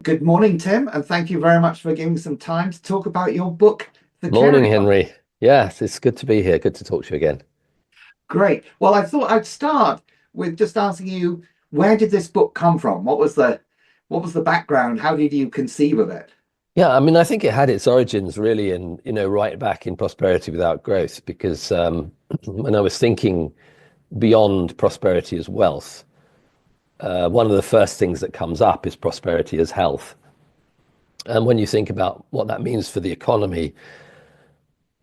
Good morning, Tim, and thank you very much for giving some time to talk about your book, The Care Morning, Economy. Henry. Yes, it's good to be here. Good to talk to you again. Great. Well, I thought I'd start with just asking you, where did this book come from? What was the background? How did you conceive of it? Yeah, I mean, I think it had its origins really in, right back in prosperity without growth, because when I was thinking beyond prosperity as wealth, one of the first things that comes up is prosperity as health. And when you think about what that means for the economy,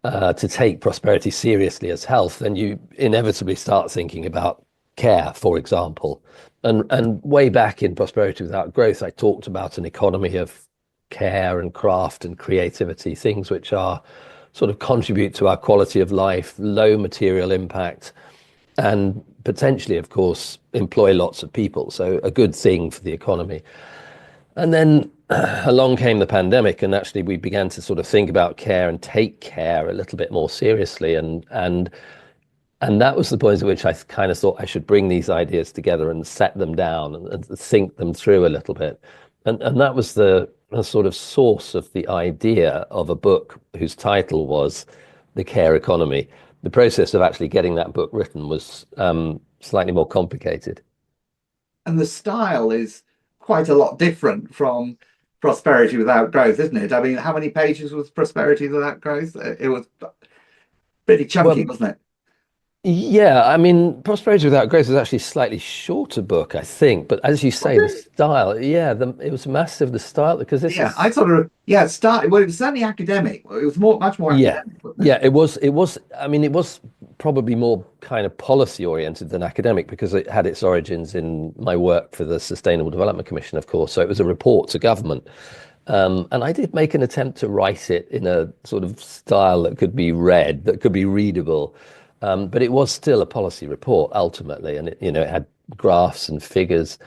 to take prosperity seriously as health, then you inevitably start thinking about care, for example. And way back in Prosperity Without Growth, I talked about an economy of care and craft and creativity, things which are sort of contribute to our quality of life, low material impact, and potentially, of course, employ lots of people. So a good thing for the economy. And then along came the pandemic, and actually we began to sort of think about care and take care a little bit more seriously. And that was the point at which I kind of thought I should bring these ideas together and set them down and think them through a little bit. And that was the sort of source of the idea of a book whose title was The Care Economy. The process of actually getting that book written was slightly more complicated. And the style is quite a lot different from Prosperity Without Growth, isn't it? I mean, how many pages was Prosperity Without Growth? It was pretty chunky, Well, wasn't it? yeah, I mean, Prosperity Without Grace is actually a slightly shorter book, I think. But as you Was say, the it? style, yeah, it was massive, the style, because this Yeah, I is, sort of yeah, it started well, it was certainly academic. It was much more yeah, academic, wasn't it? yeah, I mean, it was probably more kind of policy oriented than academic because it had its origins in my work for the Sustainable Development Commission, of course. So it was a report to government. And I did make an attempt to write it in a sort of style that could be read, that could be readable. But it was still a policy report ultimately, and it had graphs and figures.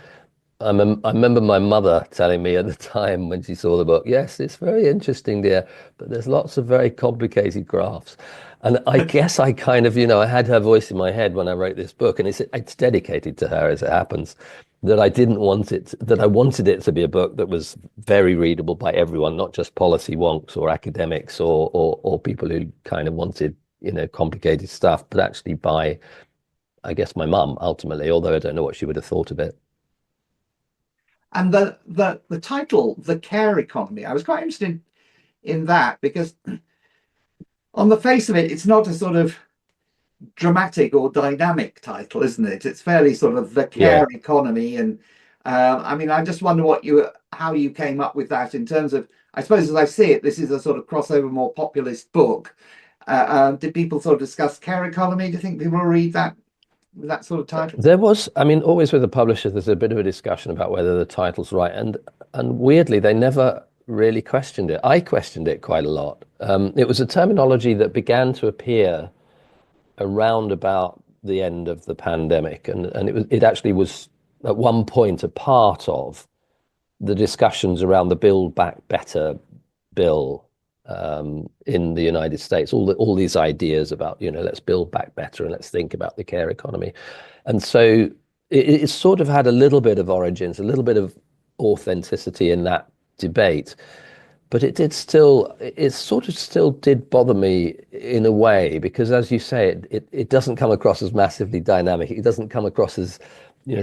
I remember my mother telling me at the time when she saw the book, yes, it's very interesting, dear, but there's lots of very complicated graphs. And I guess I kind of, I had her voice in my head when I wrote this book, and it's dedicated to her as it happens, that I didn't want it, that I wanted it to be a book that was very readable by everyone, not just policy wonks or academics or people who kind of wanted, complicated stuff, but actually by, I guess, my mum ultimately, although I don't know what she would have thought of it. And the title, The Care Economy, I was quite interested in that because on the face of it, it's not a sort of dramatic or dynamic title, isn't it? It's fairly sort of the Yeah. care economy. And I mean, I just wonder how you came up with that in terms of, I suppose, as I see it, this is a sort of crossover, more populist book. Did people sort of discuss care economy? Do you think people will read that with that sort of title? There was, I mean, always with a publisher, there's a bit of a discussion about whether the title's right, and weirdly, they never really questioned it. I questioned it quite a lot. It was a terminology that began to appear around about the end of the pandemic, and it actually was at one point a part of the discussions around the Build Back Better bill in the United States. All these ideas about let's build back better and let's think about the care economy, and so it sort of had a little bit of origins, a little bit of authenticity in that debate. But it sort of still did bother me in a way, because as you say, it doesn't come across as massively dynamic. It doesn't come across as,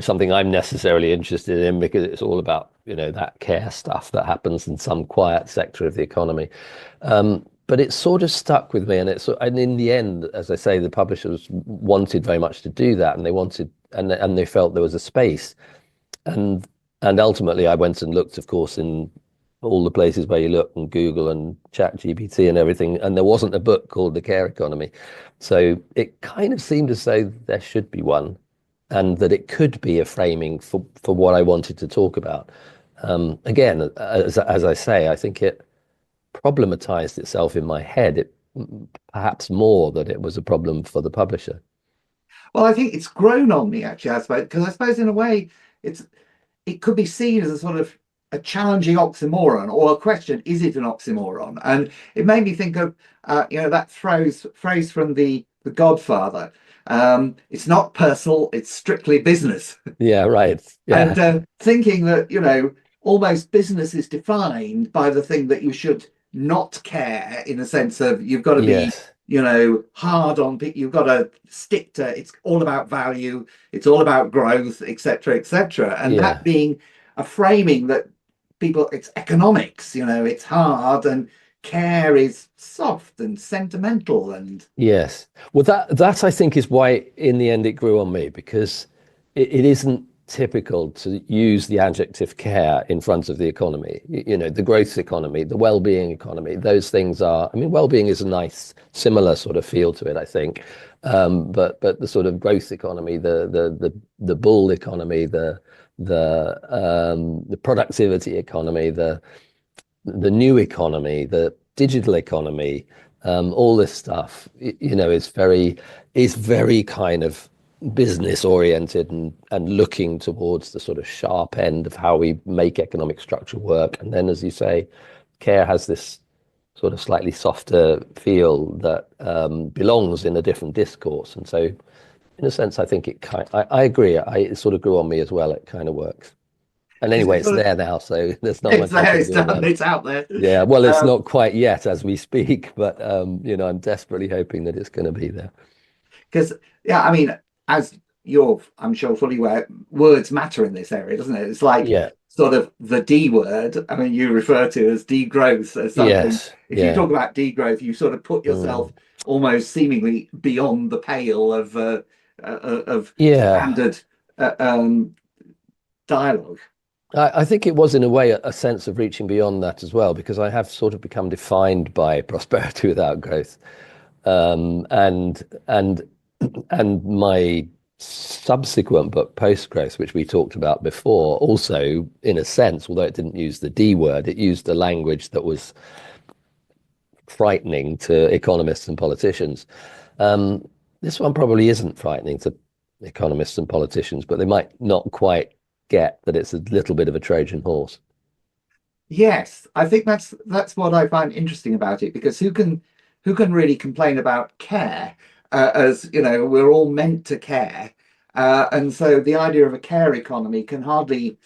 something I'm necessarily interested in, because it's all about, that care stuff that happens in some quiet sector of the economy. But it sort of stuck with me, and in the end, as I say, the publishers wanted very much to do that, and they felt there was a space, and and ultimately I went and looked, of course, in all the places where you look, and Google and Chat GPT and everything, and there wasn't a book called The Care Economy. So it kind of seemed as though there should be one, and that it could be a framing for what I wanted to talk about. Again, as I say, I think it problematized itself in my head, perhaps more that it was a problem for the publisher. Well, I think it's grown on me actually, I suppose, because I suppose in a way it's it could be seen as a sort of a challenging oxymoron or a question, is it an oxymoron? And it made me think of that phrase from the Godfather. It's not personal, it's strictly business. Yeah, right. And Yeah. thinking that, almost business is defined by the thing that you should not care, in a sense of you've got to be, Yes. hard on people. You've got to stick to it's all about value, it's all about growth, etc., etc. And that Yeah. being a framing that people, it's economics, it's hard, and care is soft and sentimental and Yes. Well, that I think is why in the end it grew on me because it isn't typical to use the adjective care in front of the economy. The growth economy, the well-being economy, those things are, I mean, well-being is a nice, similar sort of feel to it, I think. But the sort of growth economy, the bull economy, the productivity economy, the new economy, the digital economy, all this stuff, is very kind of business oriented and looking towards the sort of sharp end of how we make economic structure work. And then, as you say, care has this sort of slightly softer feel that belongs in a different discourse. And so, in a sense, I think I agree. It sort of grew on me as well. It kind of works. And because anyway, it's it's sort of there now, so there's not it's much I there, can it's do done, about it. it's out there. Yeah, well, it's Um, not quite yet as we speak, but I'm desperately hoping that it's going to be there. Because, yeah, I mean, as you're, I'm sure, fully aware, words matter in this area, doesn't it? It's like Yeah. sort of the D word. I mean, you refer to as degrowth as something. Yes. If you Yeah. talk about degrowth, you sort of put yourself Mm. almost seemingly beyond the pale of Yeah. standard dialogue. I think it was in a way a sense of reaching beyond that as well, because I have sort of become defined by prosperity without growth. And and my subsequent book, Post Growth, which we talked about before, also, in a sense, although it didn't use the D word, it used the language that was frightening to economists and politicians. Um, this one probably isn't frightening to economists and politicians, but they might not quite get that it's a little bit of a Trojan horse. Yes, I think that's what I find interesting about it, because who can really complain about care, as we're all meant to care, and so the idea of a care economy can hardly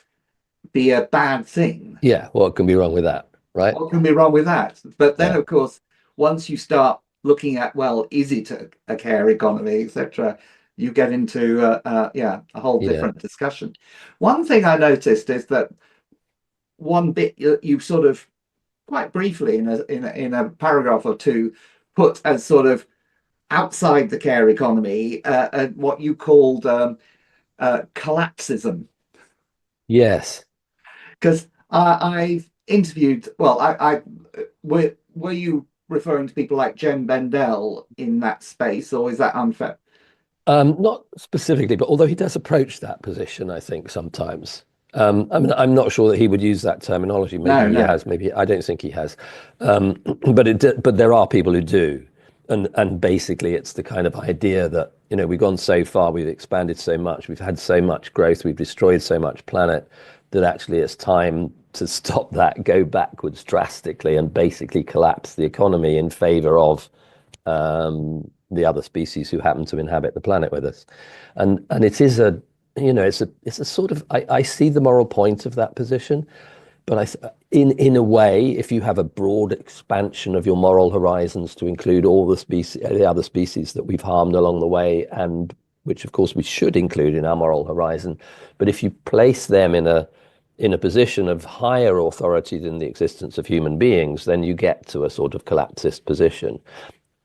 be a bad thing. Yeah, what can be wrong with that, right? What can be wrong with that? But then, Yeah, of course, once you start looking at, well, is it a care economy, etc., you get into yeah, a whole yeah, different discussion. One thing I noticed is that one bit you sort of quite briefly in a paragraph or two put as sort of outside the care economy, what you called collapsism. yes. Because I've interviewed, well, were you referring to people like Jem Bendell in that space, or is that unfair? Not specifically, but although he does approach that position, I think sometimes. I mean, I'm not sure that he would use that terminology. Maybe No, he no. has. Maybe I don't think he has. But there are people who do, and basically, it's the kind of idea that we've gone so far, we've expanded so much, we've had so much growth, we've destroyed so much planet that actually it's time to stop that, go backwards drastically, and basically collapse the economy in favor of the other species who happen to inhabit the planet with us. And it is it's a sort of I see the moral point of that position, but in a way, if you have a broad expansion of your moral horizons to include all the other species that we've harmed along the way, and which of course we should include in our moral horizon, but if you place them in a position of higher authority than the existence of human beings, then you get to a sort of collapsist position.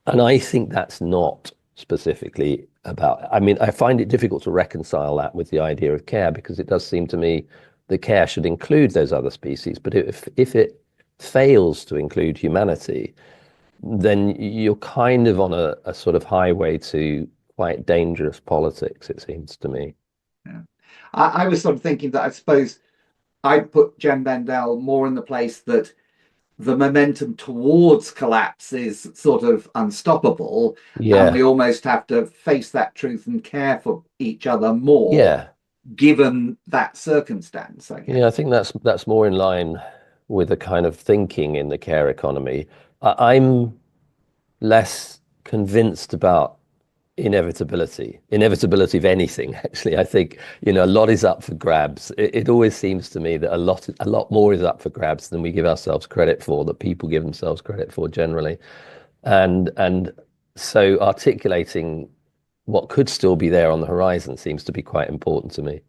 And I think that's not specifically about, I mean, I find it difficult to reconcile that with the idea of care, because it does seem to me the care should include those other species. But if it fails to include humanity, then you're kind of on a sort of highway to quite dangerous politics, it seems to me. Yeah. I was sort of thinking that I suppose I'd put Jem Bendell more in the place that the momentum towards collapse is sort of unstoppable, and we Yeah, almost have to face that truth and care for each other more yeah. given that circumstance, I Yeah, I guess. think that's more in line with the kind of thinking in the care economy. I'm less convinced about inevitability of anything. Actually, I think, a lot is up for grabs. It always seems to me that a lot more is up for grabs than we give ourselves credit for, that people give themselves credit for generally. And so articulating what could still be there on the horizon seems to be quite important to me.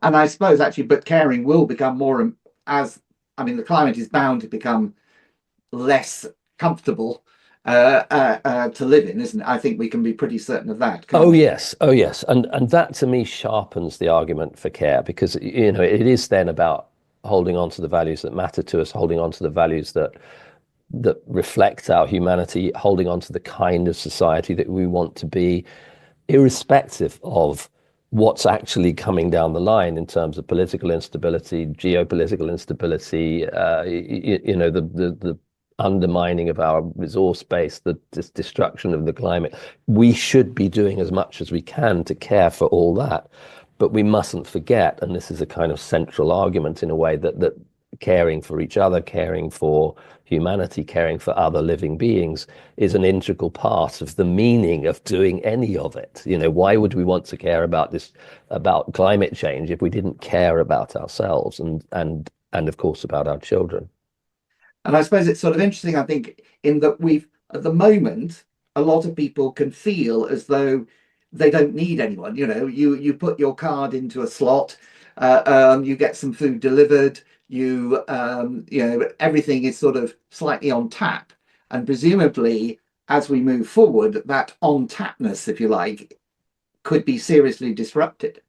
And I suppose actually, but caring will become more as, I mean, the climate is bound to become less comfortable to live in, isn't it? I think we can be pretty certain of that, Oh can't we? yes, oh yes, and that to me sharpens the argument for care, because it is then about holding on to the values that matter to us, holding on to the values that reflect our humanity, holding on to the kind of society that we want to be, irrespective of what's actually coming down the line in terms of political instability, geopolitical instability, the undermining of our resource base, the destruction of the climate. We should be doing as much as we can to care for all that. But we mustn't forget, and this is a kind of central argument in a way, that caring for each other, caring for humanity, caring for other living beings is an integral part of the meaning of doing any of it. Why would we want to care about about climate change if we didn't care about ourselves and of course about our children? And I suppose it's sort of interesting, I think, in that we've, at the moment, a lot of people can feel as though they don't need anyone. You put your card into a slot, you get some food delivered, everything is sort of slightly on tap. And presumably, as we move forward, that on tapness, if you like, could be seriously disrupted.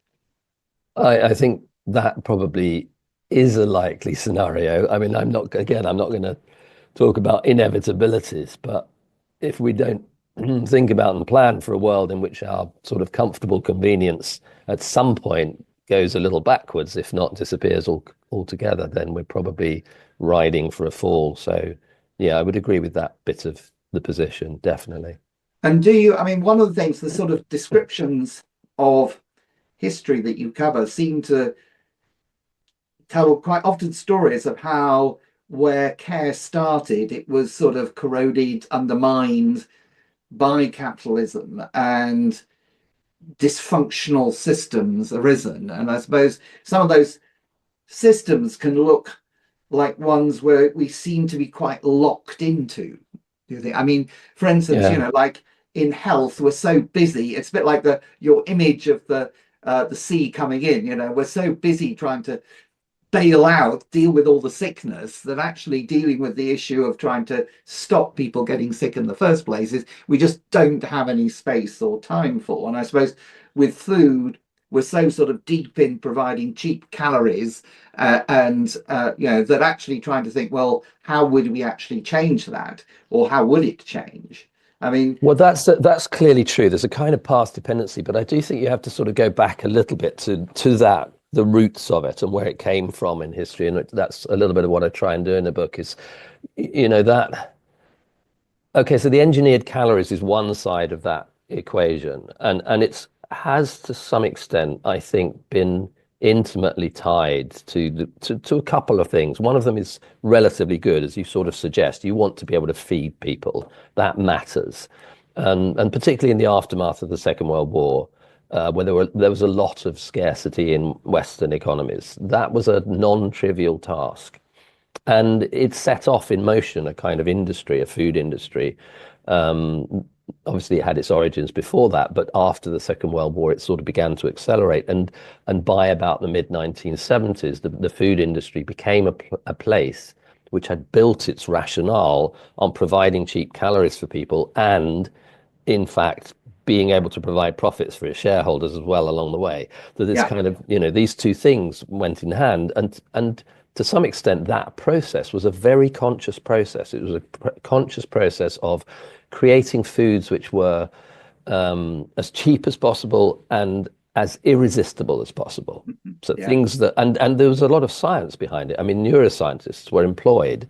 I think that probably is a likely scenario. I mean, I'm not going to talk about inevitabilities, but if we don't think about and plan for a world in which our sort of comfortable convenience at some point goes a little backwards, if not disappears altogether, then we're probably riding for a fall. So, yeah, I would agree with that bit of the position, definitely. And do you, I mean, one of the things, the sort of descriptions of history that you cover seem to tell quite often stories of how where care started, it was sort of corroded, undermined by capitalism, and dysfunctional systems arisen. And I suppose some of those systems can look like ones where we seem to be quite locked into. Do you think? I mean, for instance, Yeah. like in health, we're so busy. It's a bit like the your image of the sea coming in. We're so busy trying to bail out, deal with all the sickness, that actually dealing with the issue of trying to stop people getting sick in the first place is we just don't have any space or time for. And I suppose with food, we're so sort of deep in providing cheap calories, and that actually trying to think, well, how would we actually change that, or how would it change? I mean, Well, that's clearly true. There's a kind of past dependency, but I do think you have to sort of go back a little bit to that, the roots of it and where it came from in history. And that's a little bit of what I try and do in the book is, that. Okay, so the engineered calories is one side of that equation, and it's has to some extent, I think, been intimately tied to a couple of things. One of them is relatively good, as you sort of suggest. You want to be able to feed people. That matters. And particularly in the aftermath of the Second World War, where there was a lot of scarcity in Western economies, that was a non-trivial task. And it set off in motion a kind of industry, a food industry. Um, Obviously, it had its origins before that, but after the Second World War, it sort of began to accelerate. And by about the mid 1970s, the food industry became a place which had built its rationale on providing cheap calories for people and, in fact, being able to provide profits for its shareholders as well along the way. So this yeah. kind of, these two things went in hand, and to some extent, that process was a very conscious process. It was a conscious process of creating foods which were as cheap as possible and as irresistible as possible. So Yeah. things that, and there was a lot of science behind it. I mean, neuroscientists were employed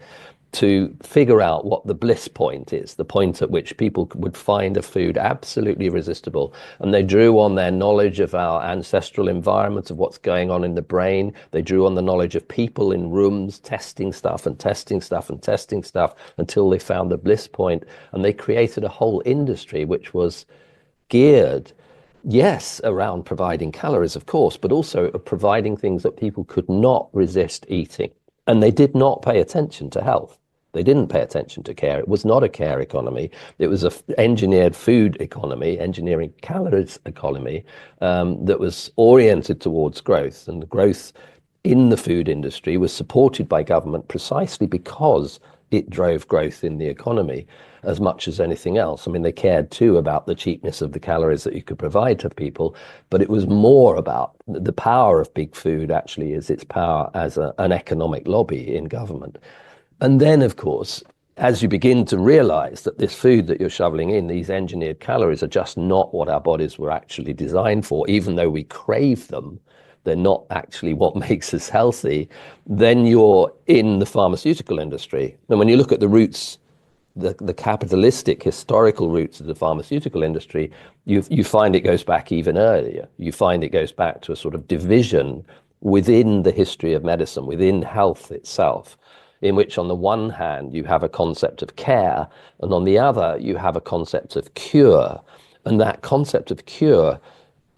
to figure out what the bliss point is, the point at which people would find a food absolutely irresistible. And they drew on their knowledge of our ancestral environment, of what's going on in the brain. They drew on the knowledge of people in rooms testing stuff and testing stuff and testing stuff until they found the bliss point. And they created a whole industry which was geared, yes, around providing calories, of course, but also providing things that people could not resist eating. And they did not pay attention to health. They didn't pay attention to care. It was not a care economy. It was a engineered food economy, engineering calories economy, that was oriented towards growth. And the growth in the food industry was supported by government precisely because it drove growth in the economy as much as anything else. I mean, they cared too about the cheapness of the calories that you could provide to people, but it was more about the power of big food actually is its power as an economic lobby in government. And then, of course, as you begin to realize that this food that you're shoveling in, these engineered calories, are just not what our bodies were actually designed for, even though we crave them, they're not actually what makes us healthy, then you're in the pharmaceutical industry. And when you look at the roots, the capitalistic historical roots of the pharmaceutical industry, you find it goes back even earlier. You find it goes back to a sort of division within the history of medicine, within health itself, in which on the one hand you have a concept of care, and on the other you have a concept of cure. And that concept of cure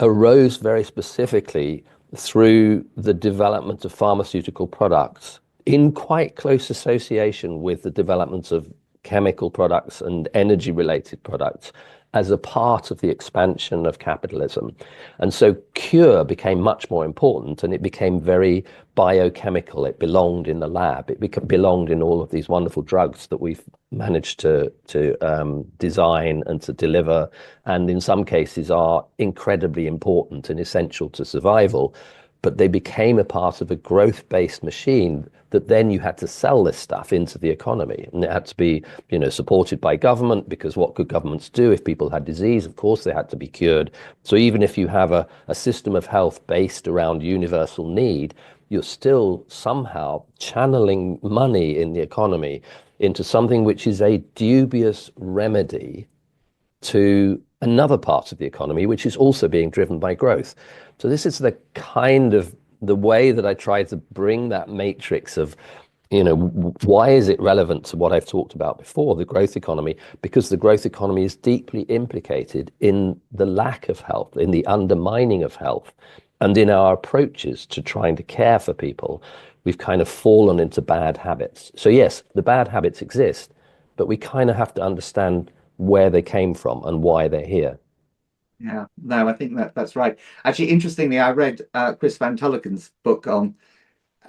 arose very specifically through the development of pharmaceutical products in quite close association with the development of chemical products and energy related products as a part of the expansion of capitalism. And so cure became much more important, and it became very biochemical. It belonged in the lab. It belonged in all of these wonderful drugs that we've managed to design and to deliver, and in some cases are incredibly important and essential to survival. But they became a part of a growth-based machine that then you had to sell this stuff into the economy, and it had to be, supported by government, because what could governments do if people had disease? Of course, they had to be cured. So even if you have a system of health based around universal need, you're still somehow channeling money in the economy into something which is a dubious remedy to another part of the economy, which is also being driven by growth. So this is the kind of the way that I try to bring that matrix of, why is it relevant to what I've talked about before, the growth economy? Because the growth economy is deeply implicated in the lack of health, in the undermining of health, and in our approaches to trying to care for people. We've kind of fallen into bad habits. So yes, the bad habits exist, but we kind of have to understand where they came from and why they're here. Yeah, no, I think that's right. Actually, interestingly, I read Chris Van Tulleken's book on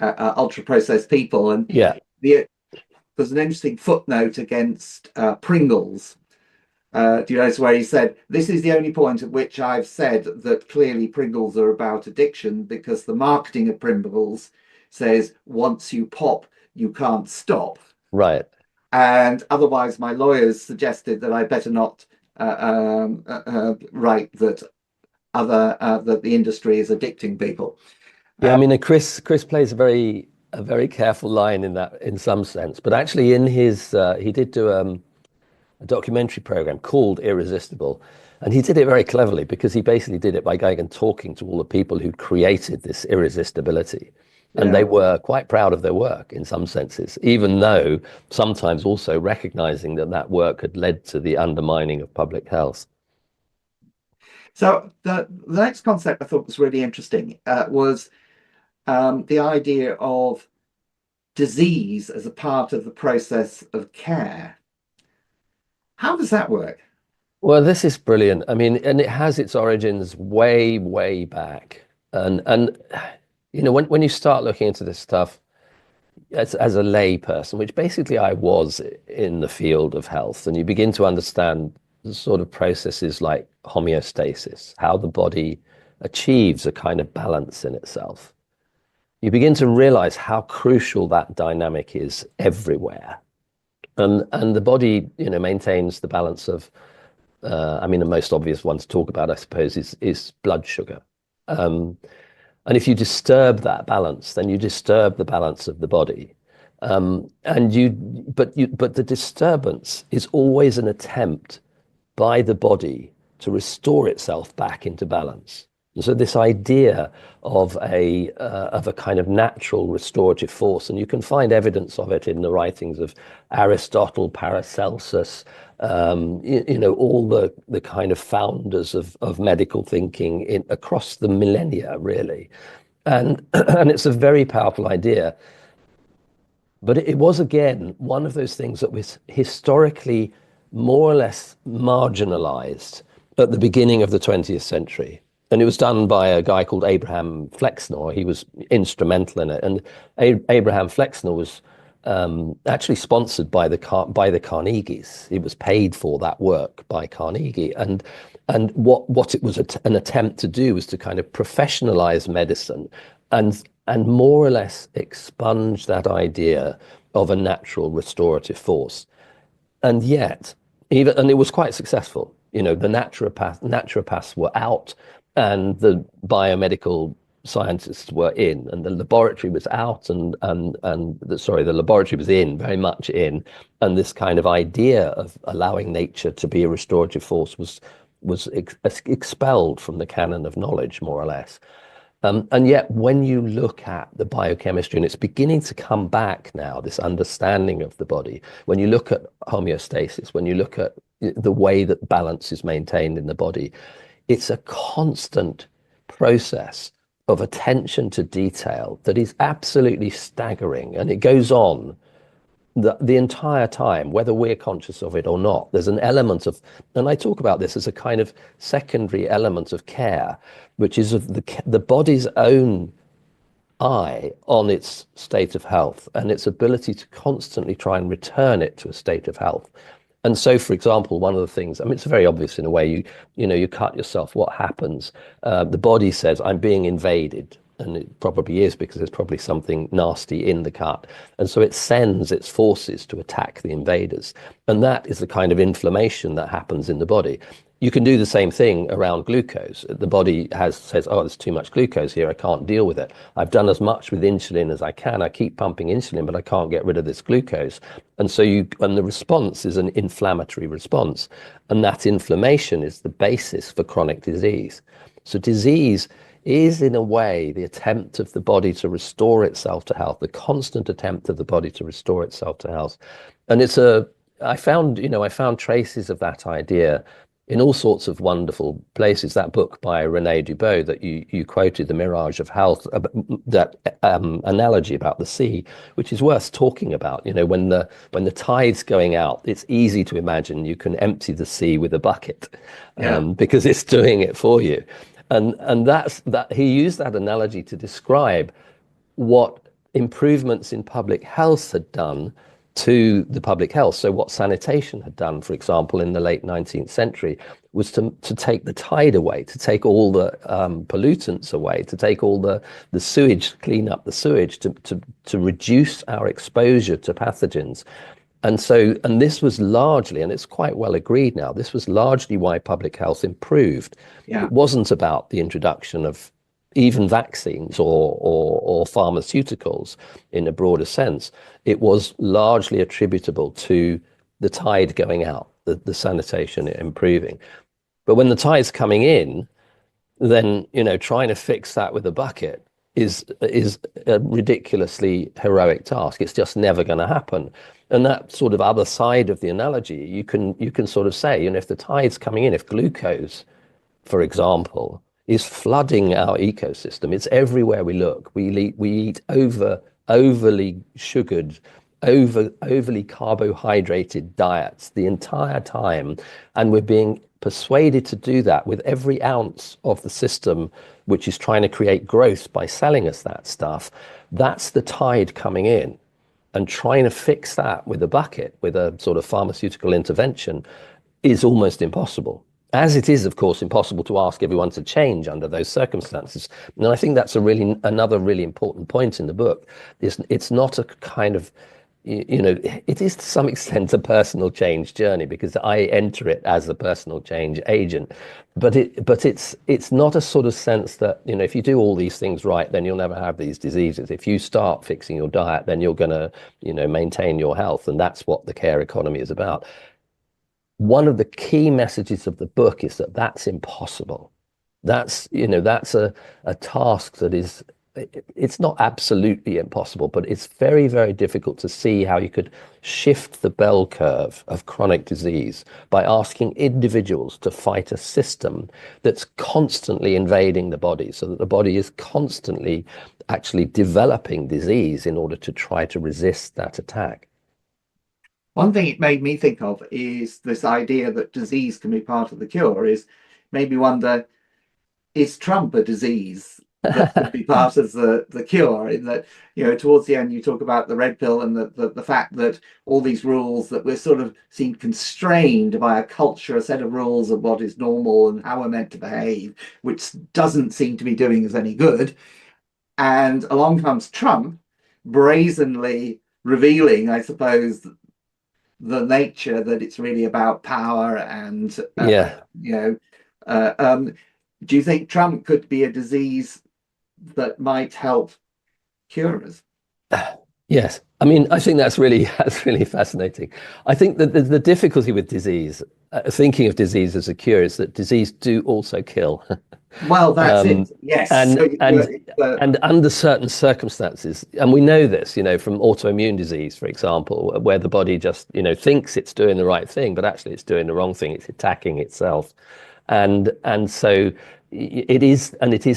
ultra processed people, and Yeah, there's an interesting footnote against Pringles. Do you notice where he said, "This is the only point at which I've said that clearly Pringles are about addiction, because the marketing of Pringles says once you pop, you can't stop." right. And otherwise, my lawyers suggested that I better not write that that the industry is addicting people. Yeah, I Uh, mean, Chris plays a very careful line in that, in some sense. But actually, in his he did do a documentary program called Irresistible, and he did it very cleverly, because he basically did it by going and talking to all the people who created this irresistibility. And yeah, they were quite proud of their work in some senses, even though sometimes also recognizing that that work had led to the undermining of public health. so the next concept I thought was really interesting was the idea of disease as a part of the process of care. How does that work? Well, this is brilliant. I mean, and it has its origins way, way back. And when you start looking into this stuff as a lay person, which basically I was in the field of health, and you begin to understand the sort of processes like homeostasis, how the body achieves a kind of balance in itself. You begin to realize how crucial that dynamic is everywhere. And the body, maintains the balance of, I mean, the most obvious one to talk about, I suppose, is blood sugar. Um, and if you disturb that balance, then you disturb the balance of the body. But the disturbance is always an attempt by the body to restore itself back into balance. And so this idea of a kind of natural restorative force, and you can find evidence of it in the writings of Aristotle, Paracelsus, all the kind of founders of medical thinking across the millennia, really. And and it's a very powerful idea. But it was, again, one of those things that was historically more or less marginalized at the beginning of the 20th century. And it was done by a guy called Abraham Flexner. He was instrumental in it. And Abraham Flexner was actually sponsored by the Carnegies. It was paid for that work by Carnegie. And what it was an attempt to do was to kind of professionalize medicine and more or less expunge that idea of a natural restorative force. And yet, and it was quite successful. The naturopaths were out, and the biomedical scientists were in, and the laboratory was out, and the laboratory was in, very much in, and this kind of idea of allowing nature to be a restorative force was expelled from the canon of knowledge, more or less. And yet, when you look at the biochemistry, and it's beginning to come back now, this understanding of the body, when you look at homeostasis, when you look at the way that balance is maintained in the body, it's a constant process of attention to detail that is absolutely staggering. And it goes on the entire time, whether we're conscious of it or not. There's an element of, and I talk about this as a kind of secondary element of care, which is of the body's own eye on its state of health and its ability to constantly try and return it to a state of health. And so, for example, one of the things, I mean, it's very obvious in a way, you cut yourself, what happens? The body says, I'm being invaded. And it probably is, because there's probably something nasty in the cut. And so it sends its forces to attack the invaders. And that is the kind of inflammation that happens in the body. You can do the same thing around glucose. The body says, oh, there's too much glucose here, I can't deal with it. I've done as much with insulin as I can. I keep pumping insulin, but I can't get rid of this glucose. And so the response is an inflammatory response. And that inflammation is the basis for chronic disease. So disease is, in a way, the attempt of the body to restore itself to health, the constant attempt of the body to restore itself to health. And I found traces of that idea in all sorts of wonderful places. That book by René Dubos that you quoted, The Mirage of Health, that analogy about the sea, which is worth talking about. When the tide's going out, it's easy to imagine you can empty the sea with a bucket, because it's doing it for you. And that's that he used that analogy to describe what improvements in public health had done to the public health. So what sanitation had done, for example, in the late 19th century, was to take the tide away, to take all the pollutants away, to take all the sewage, clean up the sewage, to reduce our exposure to pathogens. And this was largely, and it's quite well agreed now, this was largely why public health improved. Yeah. It wasn't about the introduction of even vaccines or pharmaceuticals in a broader sense. It was largely attributable to the tide going out, the sanitation improving. But when the tide's coming in, then trying to fix that with a bucket is a ridiculously heroic task. It's just never going to happen. And that sort of other side of the analogy, you can sort of say, if the tide's coming in, if glucose, for example, is flooding our ecosystem, it's everywhere we look. We eat overly sugared, overly carbohydrated diets the entire time, and we're being persuaded to do that with every ounce of the system which is trying to create growth by selling us that stuff. That's the tide coming in. And trying to fix that with a bucket, with a sort of pharmaceutical intervention, is almost impossible. As it is, of course, impossible to ask everyone to change under those circumstances. And I think that's another really important point in the book. It's not a kind of, it is to some extent a personal change journey, because I enter it as a personal change agent. But it's not a sort of sense that, if you do all these things right, then you'll never have these diseases. If you start fixing your diet, then you're going to, maintain your health. And that's what the care economy is about. One of the key messages of the book is that that's impossible. That's, that's a task that is, it's not absolutely impossible, but it's very, very difficult to see how you could shift the bell curve of chronic disease by asking individuals to fight a system that's constantly invading the body, so that the body is constantly actually developing disease in order to try to resist that attack. One thing it made me think of is this idea that disease can be part of the cure. Is made me wonder, is Trump a disease that could be part of the cure? In that, towards the end, you talk about the red pill and the fact that all these rules that we're sort of seen constrained by a culture, a set of rules of what is normal and how we're meant to behave, which doesn't seem to be doing us any good. And along comes Trump, brazenly revealing, I suppose, the nature that it's really about power and Yeah. you know do you think Trump could be a disease that might help cure us? Yes. I mean, I think that's really fascinating. I think that the difficulty with disease, thinking of disease as a cure, is that disease do also kill. Well, that's it. Um, Yes. and So and and under certain circumstances, and we know this, from autoimmune disease, for example, where the body just, thinks it's doing the right thing, but actually it's doing the wrong thing. It's attacking itself. And so it is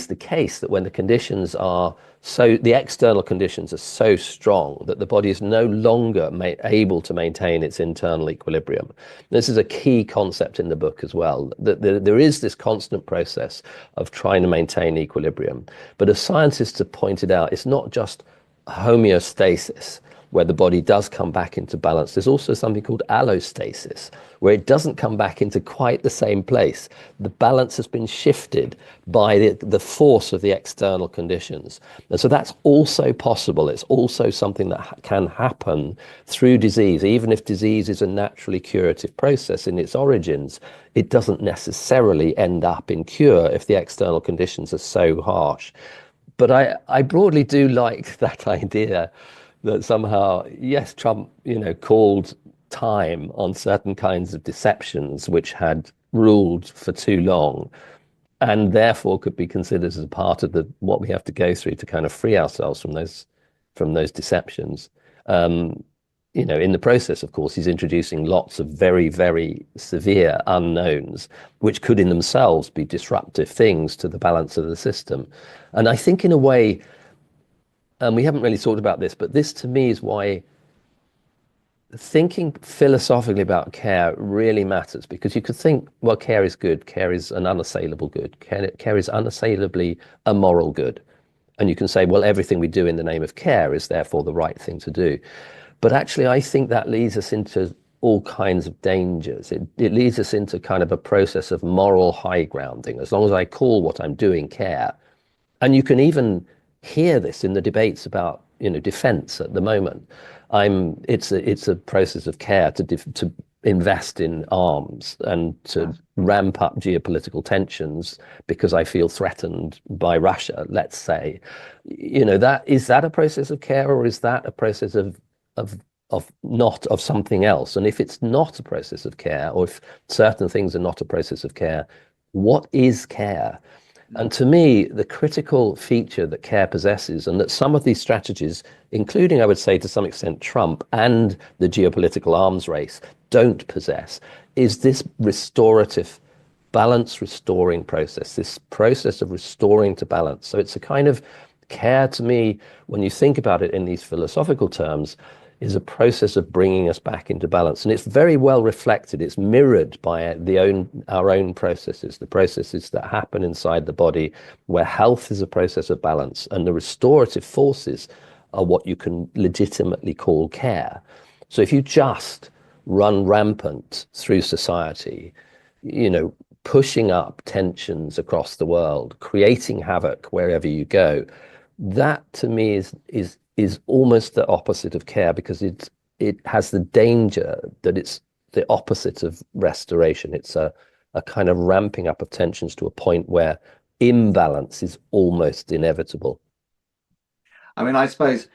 the case that when the conditions are so, the external conditions are so strong that the body is no longer able to maintain its internal equilibrium. This is a key concept in the book as well, that there is this constant process of trying to maintain equilibrium. But as scientists have pointed out, it's not just homeostasis, where the body does come back into balance. There's also something called allostasis, where it doesn't come back into quite the same place. The balance has been shifted by the force of the external conditions. And so that's also possible. It's also something that can happen through disease. Even if disease is a naturally curative process in its origins, it doesn't necessarily end up in cure if the external conditions are so harsh. But I broadly do like that idea that somehow, yes, Trump, called time on certain kinds of deceptions which had ruled for too long, and therefore could be considered as a part of what we have to go through to kind of free ourselves from those deceptions. In the process, of course, he's introducing lots of very, very severe unknowns, which could in themselves be disruptive things to the balance of the system. And I think in a way, and we haven't really talked about this, but this to me is why thinking philosophically about care really matters, because you could think, well, care is good, care is an unassailable good, care is unassailably a moral good. And you can say, well, everything we do in the name of care is therefore the right thing to do. But actually, I think that leads us into all kinds of dangers. It leads us into kind of a process of moral high grounding. As long as I call what I'm doing care, and you can even hear this in the debates about defense at the moment. It's a process of care to invest in arms and to ramp up geopolitical tensions because I feel threatened by Russia, let's say. That is that a process of care, or is that a process of not of something else? And if it's not a process of care, or if certain things are not a process of care, what is care? And to me, the critical feature that care possesses, and that some of these strategies, including, I would say, to some extent, Trump and the geopolitical arms race, don't possess, is this restorative, balance restoring process, this process of restoring to balance. So it's a kind of care to me, when you think about it in these philosophical terms, is a process of bringing us back into balance. And it's very well reflected. It's mirrored by our own processes, the processes that happen inside the body, where health is a process of balance, and the restorative forces are what you can legitimately call care. So if you just run rampant through society, pushing up tensions across the world, creating havoc wherever you go, that to me is almost the opposite of care, because it has the danger that it's the opposite of restoration. It's a kind of ramping up of tensions to a point where imbalance is almost inevitable. I mean, I suppose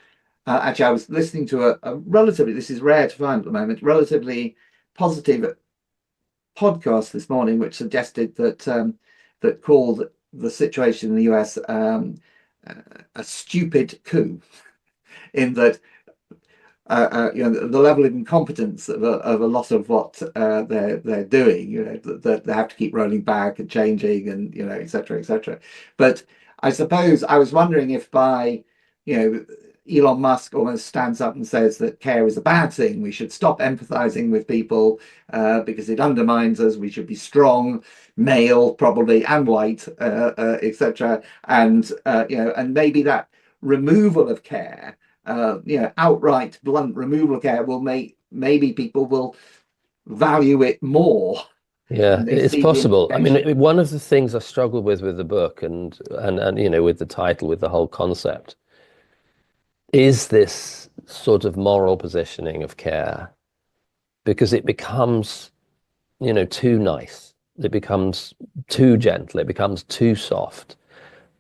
actually I was listening to a relatively, this is rare to find at the moment, relatively positive podcast this morning, which suggested that that called the situation in the US a stupid coup in that the level of incompetence of a lot of what they're doing, that they have to keep rolling back and changing, and et cetera, et cetera. But I suppose I was wondering if by Elon Musk almost stands up and says that care is a bad thing. We should stop empathizing with people because it undermines us. We should be strong, male, probably, and white, etc. And and maybe that removal of care, outright blunt removal of care will make maybe people will value it more Yeah, when they it's see the possible. I implication. mean, one of the things I struggled with the book and with the title, with the whole concept, is this sort of moral positioning of care, because it becomes, too nice. It becomes too gentle. It becomes too soft.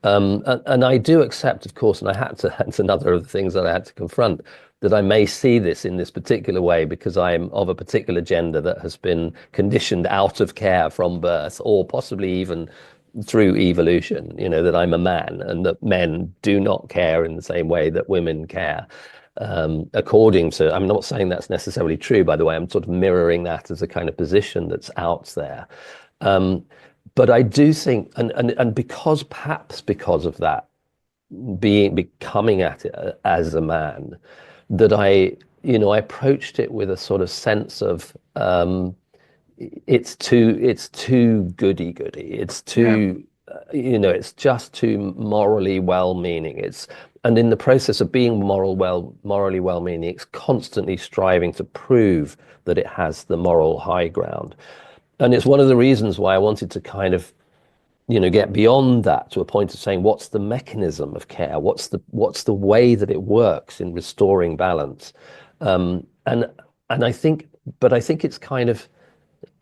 And I do accept, of course, and I had to, that's another of the things that I had to confront, that I may see this in this particular way because I am of a particular gender that has been conditioned out of care from birth, or possibly even through evolution, that I'm a man and that men do not care in the same way that women care. According to, I'm not saying that's necessarily true, by the way, I'm sort of mirroring that as a kind of position that's out there. Um, but I do think, and because perhaps because of that, becoming at it as a man, that I approached it with a sort of sense of it's too goody goody. It's Yeah. too it's just too morally well-meaning. And in the process of being morally well-meaning, it's constantly striving to prove that it has the moral high ground. And it's one of the reasons why I wanted to kind of get beyond that to a point of saying, what's the mechanism of care? What's the way that it works in restoring balance? And I think, but I think it's kind of,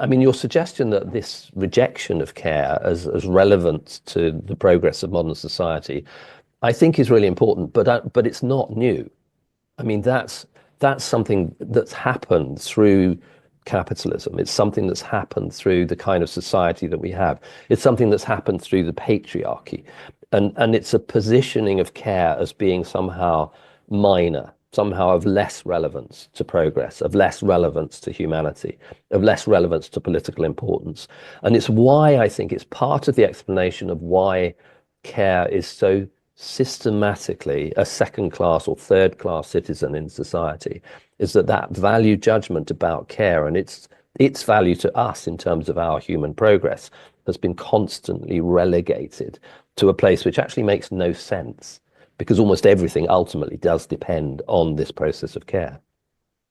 I mean, your suggestion that this rejection of care as relevant to the progress of modern society, I think is really important, but it's not new. I mean, that's something that's happened through capitalism. It's something that's happened through the kind of society that we have. It's something that's happened through the patriarchy. And it's a positioning of care as being somehow minor, somehow of less relevance to progress, of less relevance to humanity, of less relevance to political importance. And it's why I think it's part of the explanation of why care is so systematically a second class or third class citizen in society, is that value judgment about care and its value to us in terms of our human progress has been constantly relegated to a place which actually makes no sense, because almost everything ultimately does depend on this process of care.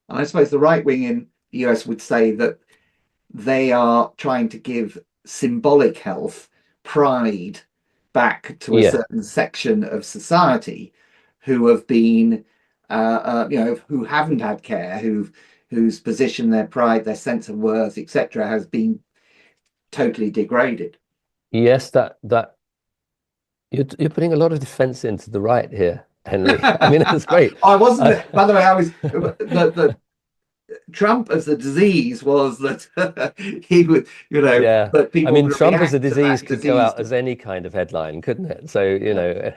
And I suppose the right wing in the US would say that they are trying to give symbolic health pride back to a Yeah. certain section of society who have been, who haven't had care, whose position, their pride, their sense of worth, etc., has been totally degraded. Yes, that you're putting a lot of defense into the right here, Henry. I mean, I it's great. wasn't, Uh, by the way, I was the Trump as a disease was that he would, Yeah. that I people mean, would Trump as a react to disease that could go disease. out as any kind of headline, couldn't it? So, Yeah.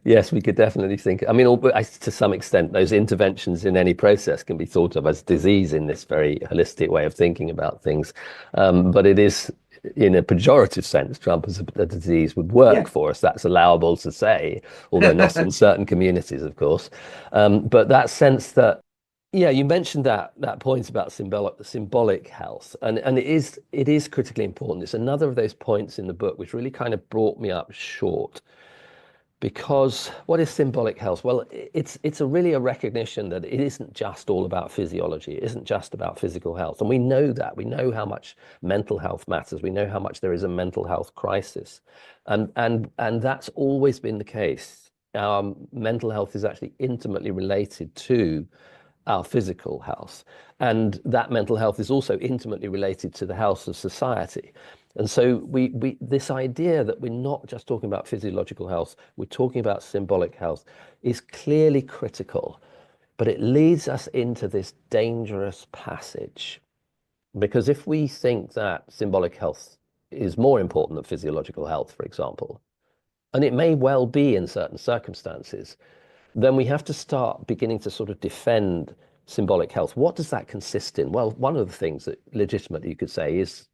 yes, we could definitely think. I mean, to some extent, those interventions in any process can be thought of as disease in this very holistic way of thinking about things. But it is, in a pejorative sense, Trump as a disease would work Yeah. for us. That's allowable to say, although not in certain communities, of course. But that sense that, yeah, you mentioned that point about symbolic health, and it is critically important. It's another of those points in the book which really kind of brought me up short, because what is symbolic health? Well, it's really a recognition that it isn't just all about physiology. It isn't just about physical health, and we know that. We know how much mental health matters. We know how much there is a mental health crisis, and that's always been the case. Mental health is actually intimately related to our physical health. And that mental health is also intimately related to the health of society. And so we this idea that we're not just talking about physiological health, we're talking about symbolic health, is clearly critical. But it leads us into this dangerous passage. Because if we think that symbolic health is more important than physiological health, for example, and it may well be in certain circumstances, then we have to start beginning to sort of defend symbolic health. What does that consist in? Well, one of the things that legitimately you could say is,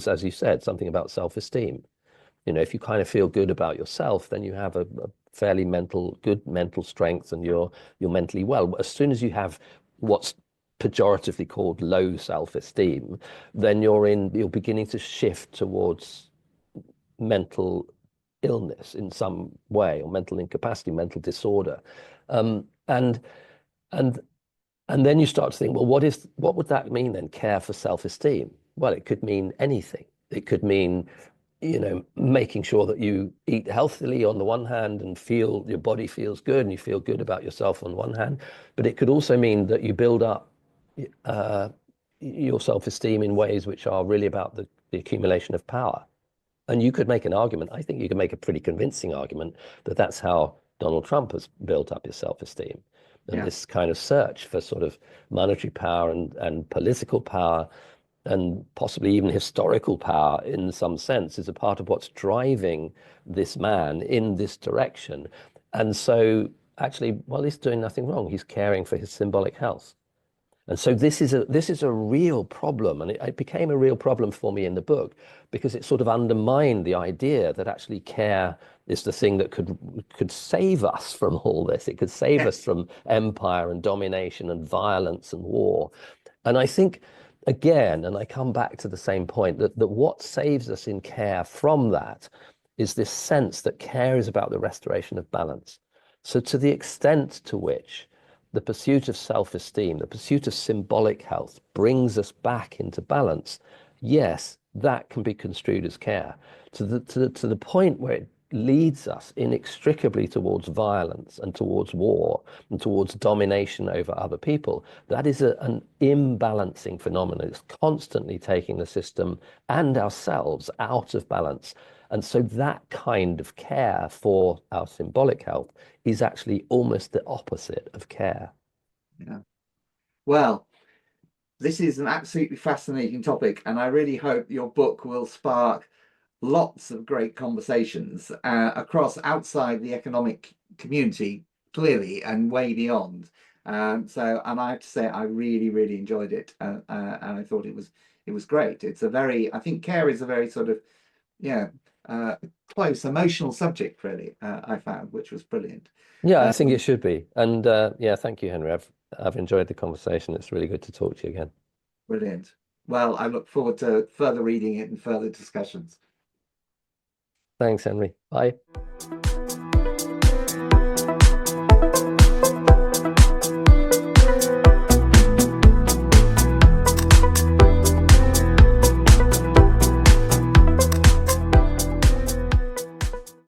as you said, something about self-esteem. You know, if you kind of feel good about yourself, then you have a fairly good mental strength, and you're mentally well. As soon as you have what's pejoratively called low self-esteem, then you're beginning to shift towards mental illness in some way, or mental incapacity, mental disorder, um, and and and then you start to think, well, what would that mean then? Care for self-esteem? Well, it could mean anything. It could mean, you know, making sure that you eat healthily on the one hand and feel your body feels good and you feel good about yourself on one hand, but it could also mean that you build up uh, your self-esteem in ways which are really about the accumulation of power. And you could make an argument, I think you could make a pretty convincing argument, that that's how Donald Trump has built up his self-esteem. And Yeah. this kind of search for sort of monetary power and political power and possibly even historical power in some sense is a part of what's driving this man in this direction. And so actually, well, he's doing nothing wrong. He's caring for his symbolic health. And so this is a real problem, and it became a real problem for me in the book because it sort of undermined the idea that actually care is the thing that could save us from all this. It could save us Yes. from empire and domination and violence and war. And I think again, and I come back to the same point, that what saves us in care from that is this sense that care is about the restoration of balance. So to the extent to which the pursuit of self-esteem, the pursuit of symbolic health brings us back into balance, yes, that can be construed as care. To the point where it leads us inextricably towards violence and towards war and towards domination over other people, that is an imbalancing phenomenon. It's constantly taking the system and ourselves out of balance. And so that kind of care for our symbolic health is actually almost the opposite of care. Yeah. Well, this is an absolutely fascinating topic, and I really hope your book will spark lots of great conversations across outside the economic community, clearly, and way beyond. And I have to say, I really, really enjoyed it, and I thought it was great. I think care is a very sort of, yeah, uh, close emotional subject, really. I found, which was brilliant. Yeah, I think it Um, should be. And yeah, thank you, Henry. I've enjoyed the conversation. It's really good to talk to you again. Brilliant. Well, I look forward to further reading it and further discussions. Thanks, Henry. Bye.